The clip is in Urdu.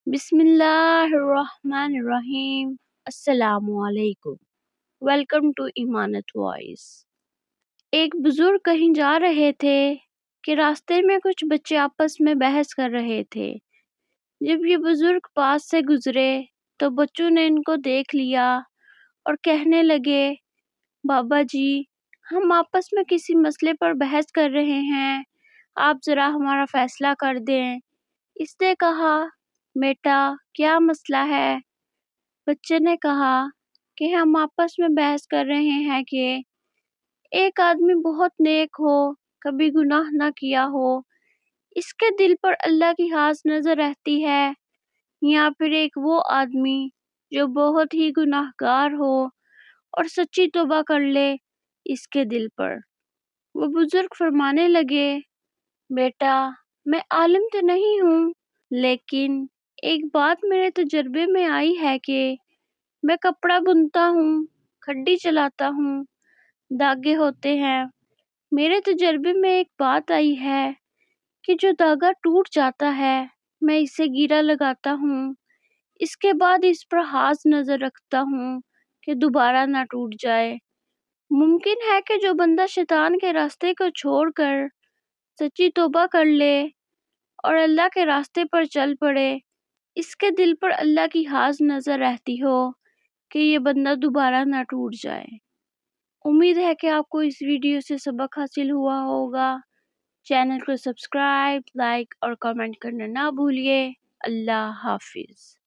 بسم اللہ الرحمن الرحیم۔ السلام علیکم۔ Welcome to Amanat voice. ایک بزرگ کہیں جا رہے تھے کہ راستے میں کچھ بچے آپس میں بحث کر رہے تھے۔ جب یہ بزرگ پاس سے گزرے تو بچوں نے ان کو دیکھ لیا اور کہنے لگے، بابا جی ہم آپس میں کسی مسئلے پر بحث کر رہے ہیں، آپ ذرا ہمارا فیصلہ کر دیں۔ اس نے کہا، بیٹا کیا مسئلہ ہے؟ بچے نے کہا کہ ہم آپس میں بحث کر رہے ہیں کہ ایک آدمی بہت نیک ہو، کبھی گناہ نہ کیا ہو، اس کے دل پر اللہ کی خاص نظر رہتی ہے، یا پھر ایک وہ آدمی جو بہت ہی گناہ گار ہو اور سچی توبہ کر لے، اس کے دل پر۔ وہ بزرگ فرمانے لگے، بیٹا میں عالم تو نہیں ہوں، لیکن ایک بات میرے تجربے میں آئی ہے کہ میں کپڑا بنتا ہوں، کھڈی چلاتا ہوں، دھاگے ہوتے ہیں۔ میرے تجربے میں ایک بات آئی ہے کہ جو دھاگا ٹوٹ جاتا ہے میں اسے گیرا لگاتا ہوں، اس کے بعد اس پر خاص نظر رکھتا ہوں کہ دوبارہ نہ ٹوٹ جائے۔ ممکن ہے کہ جو بندہ شیطان کے راستے کو چھوڑ کر سچی توبہ کر لے اور اللہ کے راستے پر چل پڑے، اس کے دل پر اللہ کی خاص نظر رہتی ہو کہ یہ بندہ دوبارہ نہ ٹوٹ جائے۔ امید ہے کہ آپ کو اس ویڈیو سے سبق حاصل ہوا ہوگا۔ چینل کو سبسکرائب، لائک اور کمنٹ کرنا نہ بھولیے۔ اللہ حافظ۔